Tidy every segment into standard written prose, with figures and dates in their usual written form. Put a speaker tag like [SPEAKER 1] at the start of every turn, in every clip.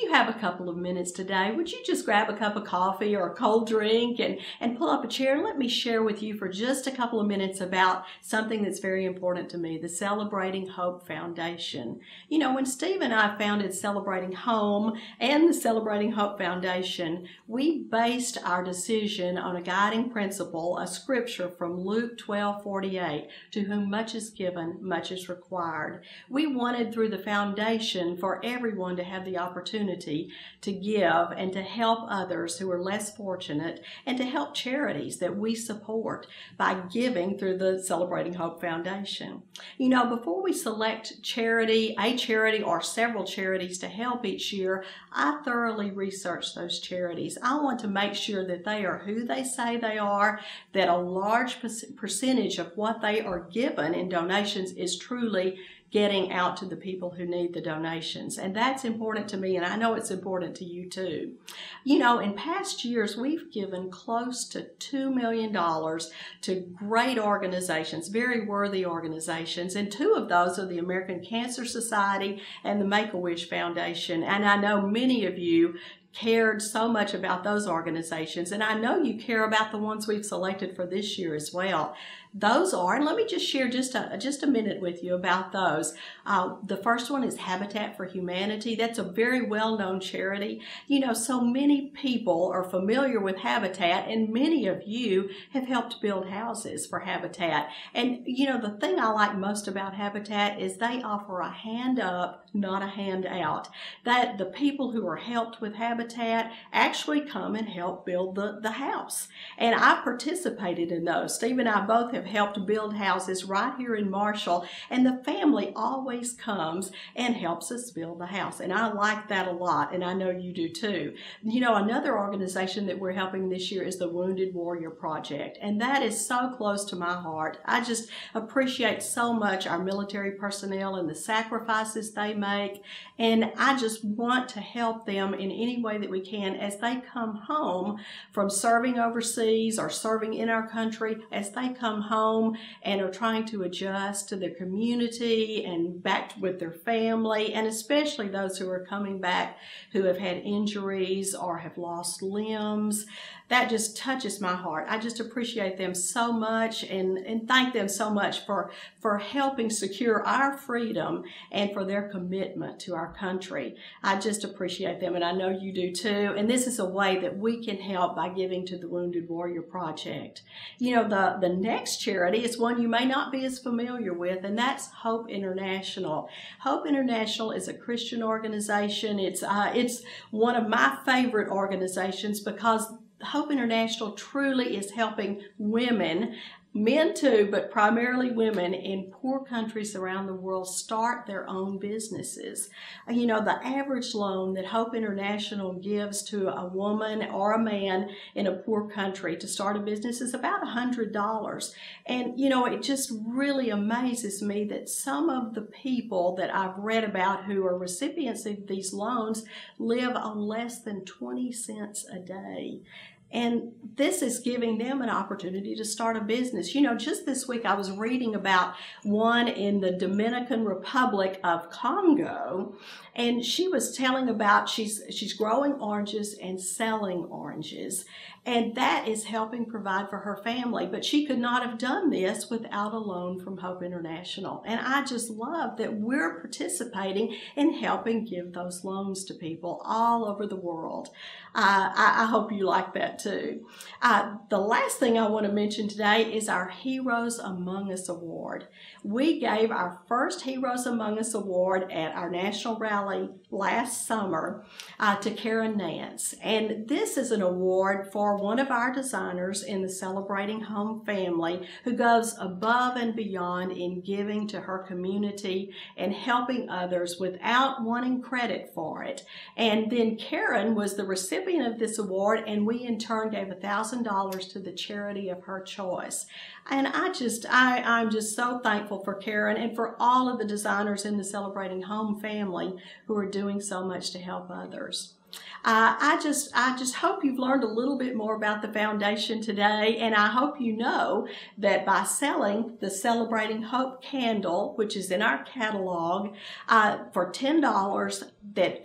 [SPEAKER 1] you have a couple of minutes today, would you just grab a cup of coffee or a cold drink and pull up a chair and let me share with you for just a couple of minutes about something that's very important to me, the Celebrating Hope Foundation. You know, when Steve and I founded Celebrating Home and the Celebrating Hope Foundation, we based our decision on a guiding principle, a scripture from Luke 12:48, to whom much is given, much is required. We wanted through the foundation for everyone to have the opportunity to give and to help others who are less fortunate and to help charities that we support by giving through the Celebrating Hope Foundation. You know, before we select a charity or several charities to help each year, I thoroughly research those charities. I want to make sure that they are who they say they are, that a large percentage of what they are given in donations is truly getting out to the people who need the donations. And that's important to me, and I know it's important to you too. You know, in past years, we've given close to $2 million to great organizations, very worthy organizations, and two of those are the American Cancer Society and the Make-A-Wish Foundation. And I know many of you cared so much about those organizations, and I know you care about the ones we've selected for this year as well. Those are, and let me just share just a minute with you about those. The first one is Habitat for Humanity. That's a very well-known charity. You know, so many people are familiar with Habitat, and many of you have helped build houses for Habitat. And you know, the thing I like most about Habitat is they offer a hand up, not a hand out. That the people who are helped with Habitat actually come and help build the house. And I participated in those. Steve and I both have helped build houses right here in Marshall, and the family always comes and helps us build the house. And I like that a lot, and I know you do too. You know, another organization that we're helping this year is the Wounded Warrior Project, and that is so close to my heart. I just appreciate so much our military personnel and the sacrifices they make, and I just want to help them in any way that we can as they come home from serving overseas or serving in our country, as they come home and are trying to adjust to their community and back with their family, and especially those who are coming back who have had injuries or have lost limbs. That just touches my heart. I just appreciate them so much and thank them so much for helping secure our freedom and for their commitment to our country. I just appreciate them, and I know you do too. And this is a way that we can help by giving to the Wounded Warrior Project. You know, the next charity is one you may not be as familiar with, and that's Hope International. Hope International is a Christian organization. It's one of my favorite organizations because Hope International truly is helping women, men too, but primarily women in poor countries around the world start their own businesses. You know, the average loan that Hope International gives to a woman or a man in a poor country to start a business is about $100. And, you know, it just really amazes me that some of the people that I've read about who are recipients of these loans live on less than 20 cents a day. And this is giving them an opportunity to start a business. You know, just this week I was reading about one in the Dominican Republic of Congo, and she was telling about she's growing oranges and selling oranges, and that is helping provide for her family. But she could not have done this without a loan from Hope International. And I just love that we're participating in helping give those loans to people all over the world. I hope you like that too. The last thing I want to mention today is our Heroes Among Us Award. We gave our first Heroes Among Us Award at our national rally last summer to Karen Nance. And this is an award for one of our designers in the Celebrating Home family who goes above and beyond in giving to her community and helping others without wanting credit for it. And then Karen was the recipient of this award, and we in turn gave $1,000 to the charity of her choice. And I'm just so thankful for Karen and for all of the designers in the Celebrating Home family who are doing so much to help others. I just hope you've learned a little bit more about the foundation today, and I hope you know that by selling the Celebrating Hope candle, which is in our catalog, for $10, that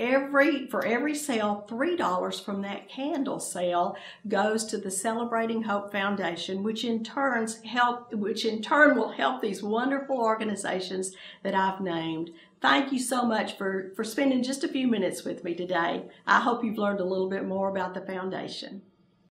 [SPEAKER 1] for every sale, $3 from that candle sale goes to the Celebrating Hope Foundation, which in turn will help these wonderful organizations that I've named. Thank you so much for spending just a few minutes with me today. I hope you've learned a little bit more about the foundation.